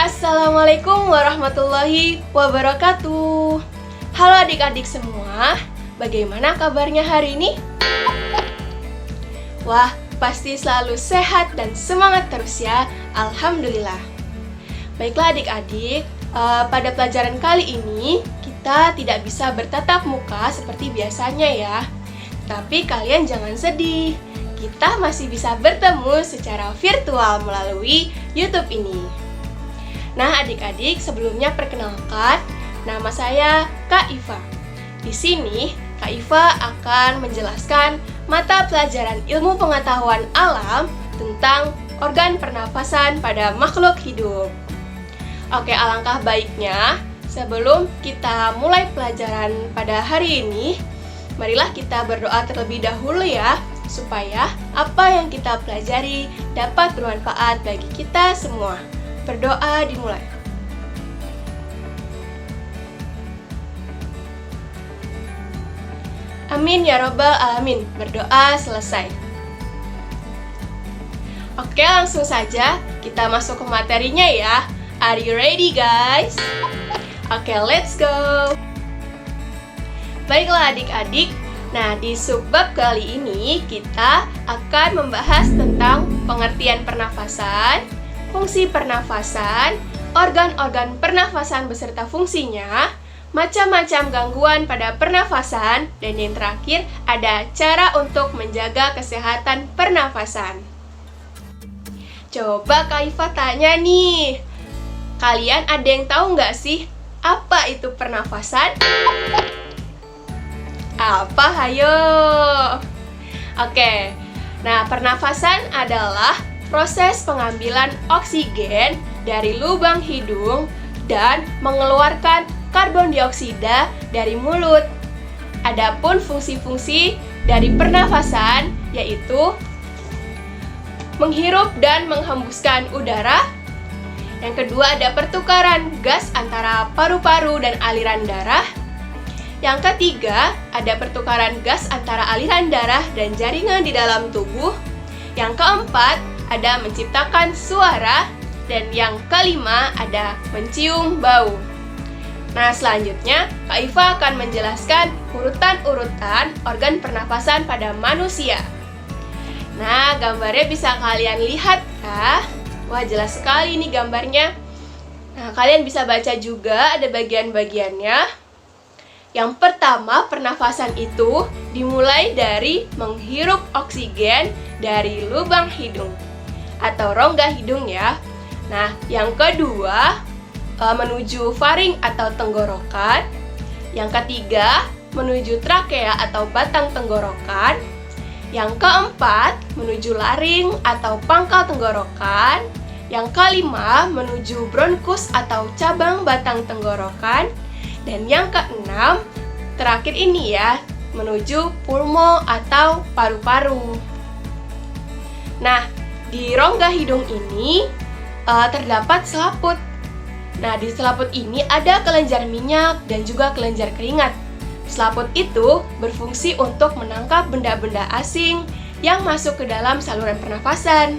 Assalamualaikum warahmatullahi wabarakatuh. Halo adik-adik semua, bagaimana kabarnya hari ini? Wah, pasti selalu sehat dan semangat terus ya, Alhamdulillah. Baiklah adik-adik, pada pelajaran kali ini kita tidak bisa bertatap muka seperti biasanya ya. Tapi kalian jangan sedih, kita masih bisa bertemu secara virtual melalui YouTube ini. Nah adik-adik, sebelumnya perkenalkan, nama saya Kak Iva. Di sini Kak Iva akan menjelaskan mata pelajaran ilmu pengetahuan alam tentang organ pernafasan pada makhluk hidup. Oke, alangkah baiknya sebelum kita mulai pelajaran pada hari ini, marilah kita berdoa terlebih dahulu ya, supaya apa yang kita pelajari dapat bermanfaat bagi kita semua. Berdoa dimulai. Amin ya robbal alamin. Berdoa selesai. Oke, langsung saja kita masuk ke materinya ya. Are you ready guys? Oke, let's go. Baiklah adik-adik. Nah, di subbab kali ini kita akan membahas tentang pengertian pernafasan, fungsi pernafasan, organ-organ pernafasan beserta fungsinya, macam-macam gangguan pada pernafasan, dan yang terakhir ada cara untuk menjaga kesehatan pernafasan. Coba Kak Iva tanya nih, kalian ada yang tahu nggak sih apa itu pernafasan? Apa? Hayo. Oke, nah pernafasan adalah proses pengambilan oksigen dari lubang hidung dan mengeluarkan karbon dioksida dari mulut. Adapun fungsi-fungsi dari pernafasan yaitu menghirup dan menghembuskan udara. Yang kedua ada pertukaran gas antara paru-paru dan aliran darah. Yang ketiga ada pertukaran gas antara aliran darah dan jaringan di dalam tubuh. Yang keempat ada menciptakan suara, dan yang kelima ada mencium bau. Nah, selanjutnya Kak Iva akan menjelaskan urutan-urutan organ pernafasan pada manusia. Nah, gambarnya bisa kalian lihat ya. Wah, jelas sekali nih gambarnya. Nah, kalian bisa baca juga ada bagian-bagiannya. Yang pertama, pernafasan itu dimulai dari menghirup oksigen dari lubang hidung atau rongga hidung ya. Nah, yang kedua menuju faring atau tenggorokan. Yang ketiga menuju trakea atau batang tenggorokan. Yang keempat menuju laring atau pangkal tenggorokan. Yang kelima menuju bronkus atau cabang batang tenggorokan. Dan yang keenam terakhir ini ya, menuju pulmo atau paru-paru. Nah, di rongga hidung ini terdapat selaput. Nah, di selaput ini ada kelenjar minyak dan juga kelenjar keringat. Selaput itu berfungsi untuk menangkap benda-benda asing yang masuk ke dalam saluran pernafasan.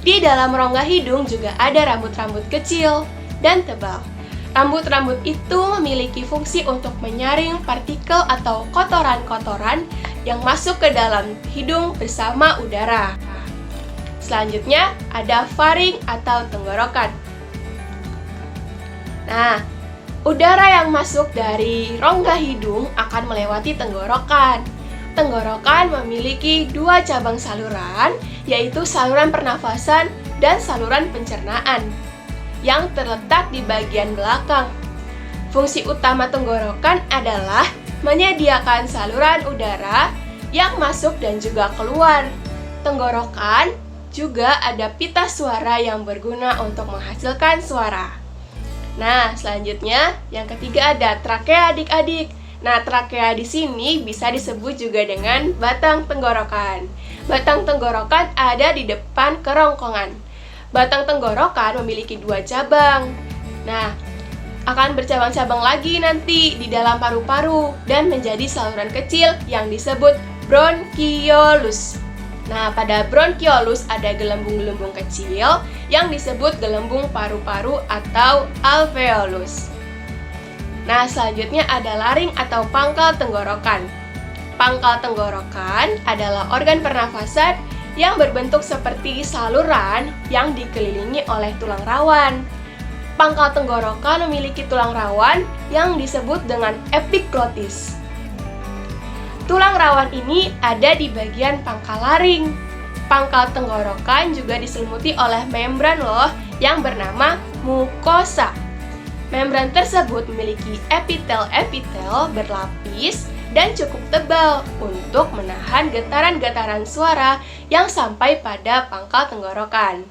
Di dalam rongga hidung juga ada rambut-rambut kecil dan tebal. Rambut-rambut itu memiliki fungsi untuk menyaring partikel atau kotoran-kotoran yang masuk ke dalam hidung bersama udara. Selanjutnya ada faring atau tenggorokan. Nah, udara yang masuk dari rongga hidung akan melewati tenggorokan. Tenggorokan memiliki dua cabang saluran, yaitu saluran pernafasan dan saluran pencernaan, yang terletak di bagian belakang. Fungsi utama tenggorokan adalah menyediakan saluran udara yang masuk dan juga keluar. Tenggorokan juga ada pita suara yang berguna untuk menghasilkan suara. Nah, selanjutnya yang ketiga ada trakea adik-adik. Nah, trakea di sini bisa disebut juga dengan batang tenggorokan. Batang tenggorokan ada di depan kerongkongan. Batang tenggorokan memiliki dua cabang. Nah, akan bercabang-cabang lagi nanti di dalam paru-paru dan menjadi saluran kecil yang disebut bronkiolus. Nah, pada bronkiolus ada gelembung-gelembung kecil yang disebut gelembung paru-paru atau alveolus. Nah, selanjutnya ada laring atau pangkal tenggorokan. Pangkal tenggorokan adalah organ pernafasan yang berbentuk seperti saluran yang dikelilingi oleh tulang rawan. Pangkal tenggorokan memiliki tulang rawan yang disebut dengan epiglotis. Tulang rawan ini ada di bagian pangkal laring. Pangkal tenggorokan juga diselimuti oleh membran loh yang bernama mukosa. Membran tersebut memiliki epitel-epitel berlapis dan cukup tebal untuk menahan getaran-getaran suara yang sampai pada pangkal tenggorokan.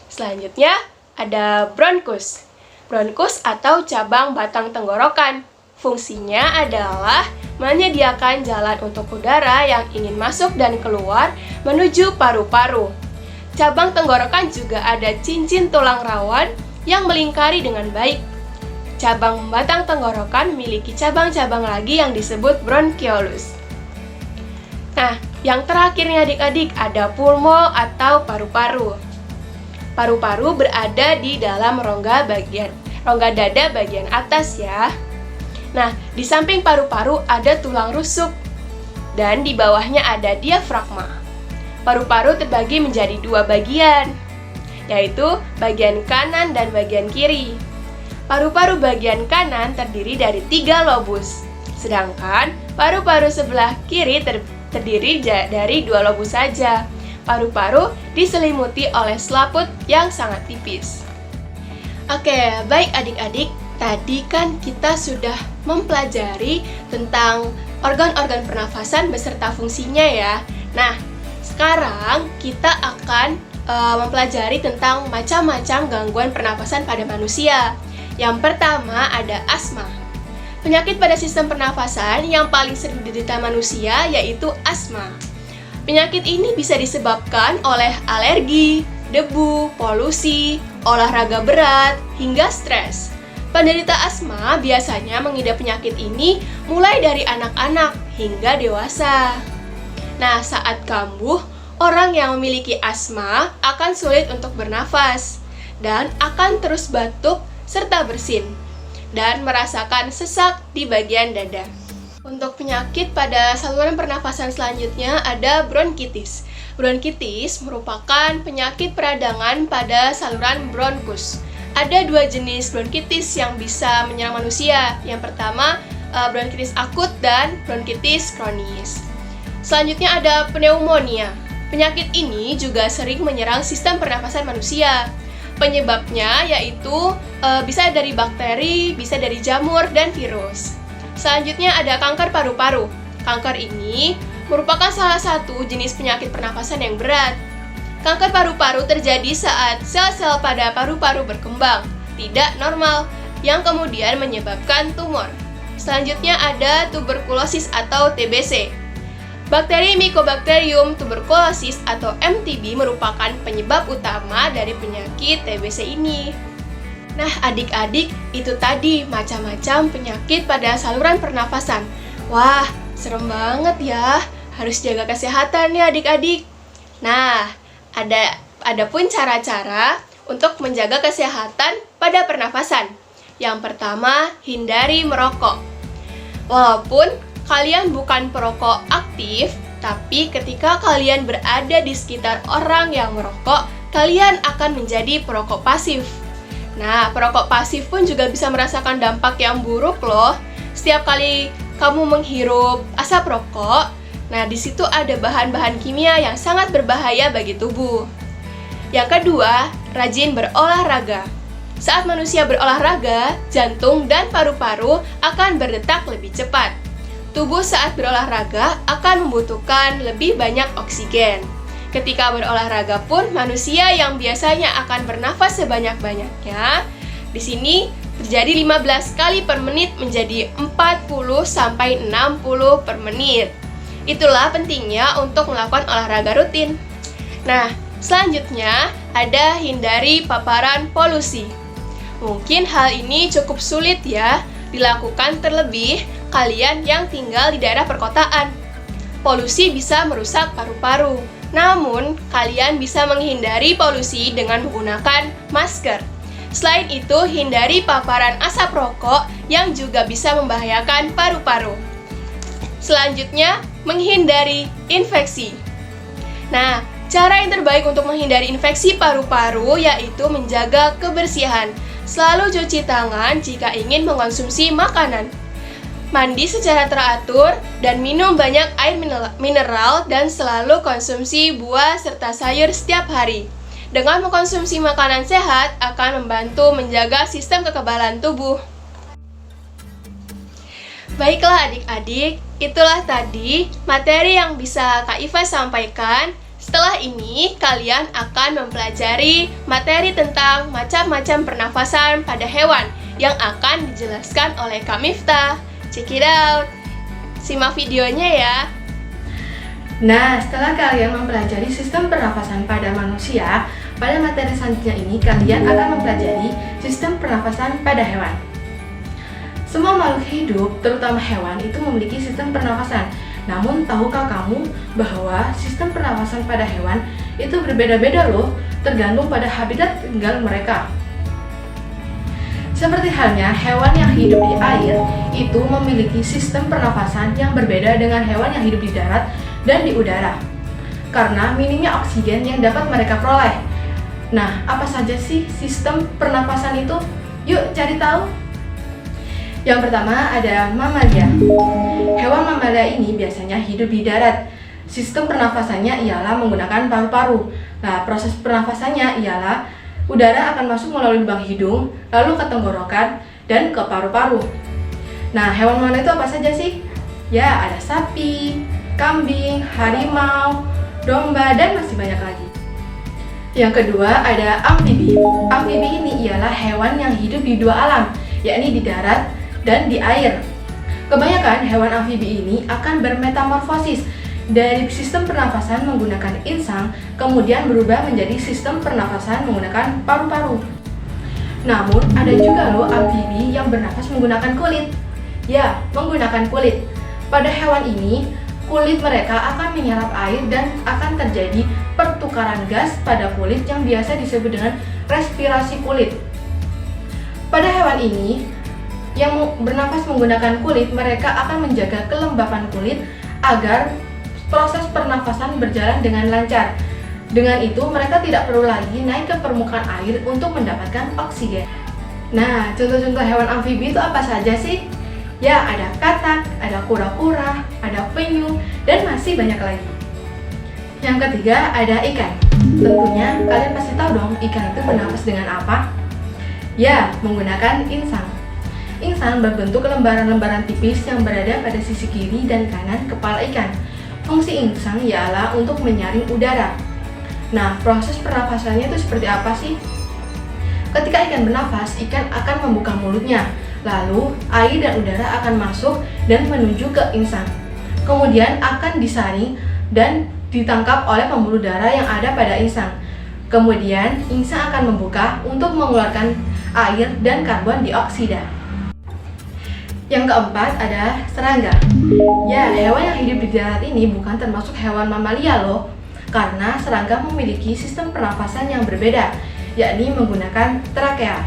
Selanjutnya ada bronkus. Bronkus atau cabang batang tenggorokan. Fungsinya adalah menyediakan jalan untuk udara yang ingin masuk dan keluar menuju paru-paru. Cabang tenggorokan juga ada cincin tulang rawan yang melingkari dengan baik. Cabang batang tenggorokan memiliki cabang-cabang lagi yang disebut bronkiolus. Nah, yang terakhir nih adik-adik, ada pulmo atau paru-paru. Paru-paru berada di dalam rongga dada bagian atas ya. Nah, di samping paru-paru ada tulang rusuk dan di bawahnya ada diafragma. Paru-paru terbagi menjadi dua bagian, yaitu bagian kanan dan bagian kiri. Paru-paru bagian kanan terdiri dari 3 lobus, sedangkan paru-paru sebelah kiri terdiri dari 2 lobus saja. Paru-paru diselimuti oleh selaput yang sangat tipis. Oke, baik adik-adik, tadi kan kita sudah mempelajari tentang organ-organ pernafasan beserta fungsinya ya. Nah, sekarang kita akan mempelajari tentang macam-macam gangguan pernafasan pada manusia. Yang pertama ada asma. Penyakit pada sistem pernafasan yang paling sering diderita manusia yaitu asma. Penyakit ini bisa disebabkan oleh alergi, debu, polusi, olahraga berat, hingga stres. Penderita asma biasanya mengidap penyakit ini mulai dari anak-anak hingga dewasa. Nah, saat kambuh, orang yang memiliki asma akan sulit untuk bernafas dan akan terus batuk serta bersin dan merasakan sesak di bagian dada. Untuk penyakit pada saluran pernafasan selanjutnya ada bronkitis. Bronkitis merupakan penyakit peradangan pada saluran bronkus. Ada 2 jenis bronkitis yang bisa menyerang manusia. Yang pertama, bronkitis akut dan bronkitis kronis. Selanjutnya ada pneumonia. Penyakit ini juga sering menyerang sistem pernafasan manusia. Penyebabnya yaitu bisa dari bakteri, bisa dari jamur, dan virus. Selanjutnya ada kanker paru-paru. Kanker ini merupakan salah satu jenis penyakit pernafasan yang berat. Kanker paru-paru terjadi saat sel-sel pada paru-paru berkembang, tidak normal, yang kemudian menyebabkan tumor. Selanjutnya ada tuberkulosis atau TBC. Bakteri Mycobacterium tuberculosis atau MTB merupakan penyebab utama dari penyakit TBC ini. Nah, adik-adik, itu tadi macam-macam penyakit pada saluran pernafasan. Wah, serem banget ya. Harus jaga kesehatan ya adik-adik. Nah, ada pun cara-cara untuk menjaga kesehatan pada pernafasan. Yang pertama, hindari merokok. Walaupun kalian bukan perokok aktif, tapi ketika kalian berada di sekitar orang yang merokok, kalian akan menjadi perokok pasif. Nah, perokok pasif pun juga bisa merasakan dampak yang buruk loh. Setiap kali kamu menghirup asap rokok, nah di situ ada bahan-bahan kimia yang sangat berbahaya bagi tubuh. Yang kedua, rajin berolahraga. Saat manusia berolahraga, jantung dan paru-paru akan berdetak lebih cepat. Tubuh saat berolahraga akan membutuhkan lebih banyak oksigen. Ketika berolahraga pun, manusia yang biasanya akan bernafas sebanyak-banyaknya, di sini terjadi 15 kali per menit menjadi 40 sampai 60 per menit. Itulah pentingnya untuk melakukan olahraga rutin. Nah, selanjutnya ada hindari paparan polusi. Mungkin hal ini cukup sulit ya dilakukan, terlebih kalian yang tinggal di daerah perkotaan. Polusi bisa merusak paru-paru. Namun, kalian bisa menghindari polusi dengan menggunakan masker. Selain itu, hindari paparan asap rokok yang juga bisa membahayakan paru-paru. Selanjutnya, menghindari infeksi. Nah, cara yang terbaik untuk menghindari infeksi paru-paru yaitu menjaga kebersihan. Selalu cuci tangan jika ingin mengkonsumsi makanan. Mandi secara teratur dan minum banyak air mineral dan selalu konsumsi buah serta sayur setiap hari. Dengan mengkonsumsi makanan sehat akan membantu menjaga sistem kekebalan tubuh. Baiklah adik-adik, itulah tadi materi yang bisa Kak Iva sampaikan. Setelah ini, kalian akan mempelajari materi tentang macam-macam pernafasan pada hewan yang akan dijelaskan oleh Kak Miftah. Check it out! Simak videonya ya! Nah, setelah kalian mempelajari sistem pernafasan pada manusia, pada materi selanjutnya ini kalian akan mempelajari sistem pernafasan pada hewan. Semua makhluk hidup, terutama hewan, itu memiliki sistem pernafasan. Namun, tahukah kamu bahwa sistem pernafasan pada hewan itu berbeda-beda loh, tergantung pada habitat tinggal mereka. Seperti halnya hewan yang hidup di air itu memiliki sistem pernafasan yang berbeda dengan hewan yang hidup di darat dan di udara karena minimnya oksigen yang dapat mereka peroleh. Nah, apa saja sih sistem pernafasan itu? Yuk cari tahu. Yang pertama ada mamalia. Hewan mamalia ini biasanya hidup di darat. Sistem pernafasannya ialah menggunakan paru-paru. Nah, proses pernafasannya ialah udara akan masuk melalui lubang hidung, lalu ke tenggorokan, dan ke paru-paru. Nah, hewan mamalia itu apa saja sih? Ya, ada sapi, kambing, harimau, domba, dan masih banyak lagi. Yang kedua ada amfibi. Amfibi ini ialah hewan yang hidup di dua alam, yakni di darat dan di air. Kebanyakan hewan amfibi ini akan bermetamorfosis dari sistem pernafasan menggunakan insang, kemudian berubah menjadi sistem pernafasan menggunakan paru-paru. Namun, ada juga loh amfibi yang bernafas menggunakan kulit. Ya, menggunakan kulit. Pada hewan ini, kulit mereka akan menyerap air dan akan terjadi pertukaran gas pada kulit yang biasa disebut dengan respirasi kulit. Pada hewan ini, yang bernafas menggunakan kulit, mereka akan menjaga kelembapan kulit agar proses pernafasan berjalan dengan lancar. Dengan itu, mereka tidak perlu lagi naik ke permukaan air untuk mendapatkan oksigen. Nah, contoh-contoh hewan amfibi itu apa saja sih? Ya, ada katak, ada kura-kura, ada penyu, dan masih banyak lagi. Yang ketiga, ada ikan. Tentunya, kalian pasti tahu dong ikan itu bernafas dengan apa? Ya, menggunakan insang. Insang berbentuk lembaran-lembaran tipis yang berada pada sisi kiri dan kanan kepala ikan. Fungsi insang ialah untuk menyaring udara. Nah, proses pernafasannya itu seperti apa sih? Ketika ikan bernafas, ikan akan membuka mulutnya. Lalu, air dan udara akan masuk dan menuju ke insang. Kemudian akan disaring dan ditangkap oleh pembuluh darah yang ada pada insang. Kemudian, insang akan membuka untuk mengeluarkan air dan karbon dioksida. Yang keempat ada serangga. Ya, hewan yang hidup di darat ini bukan termasuk hewan mamalia loh, karena serangga memiliki sistem pernafasan yang berbeda, yakni menggunakan trakea.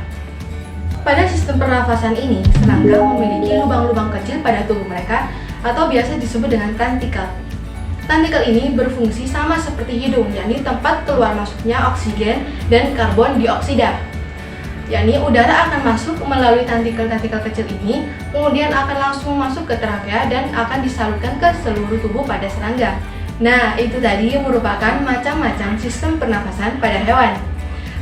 Pada sistem pernafasan ini, serangga memiliki lubang-lubang kecil pada tubuh mereka atau biasa disebut dengan tentakel. Tentakel ini berfungsi sama seperti hidung, yakni tempat keluar masuknya oksigen dan karbon dioksida. Yakni udara akan masuk melalui tentakel-tentakel kecil ini, kemudian akan langsung masuk ke trakea dan akan disalurkan ke seluruh tubuh pada serangga. Nah, itu tadi merupakan macam-macam sistem pernafasan pada hewan.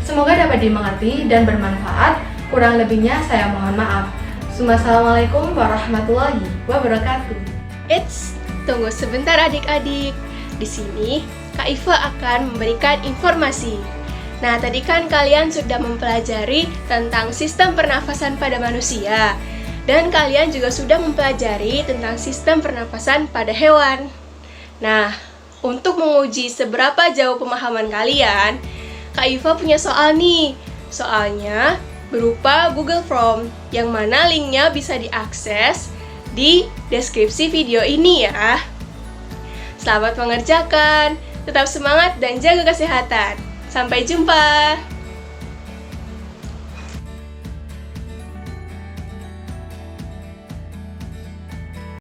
Semoga dapat dimengerti dan bermanfaat. Kurang lebihnya saya mohon maaf. Wassalamualaikum warahmatullahi wabarakatuh. Eits, tunggu sebentar adik-adik. Di sini, Kak Iva akan memberikan informasi. Nah, tadi kan kalian sudah mempelajari tentang sistem pernafasan pada manusia. Dan kalian juga sudah mempelajari tentang sistem pernafasan pada hewan. Nah, untuk menguji seberapa jauh pemahaman kalian, Kak Iva punya soal nih. Soalnya berupa Google Form, yang mana linknya bisa diakses di deskripsi video ini ya. Selamat mengerjakan. Tetap semangat dan jaga kesehatan. Sampai jumpa.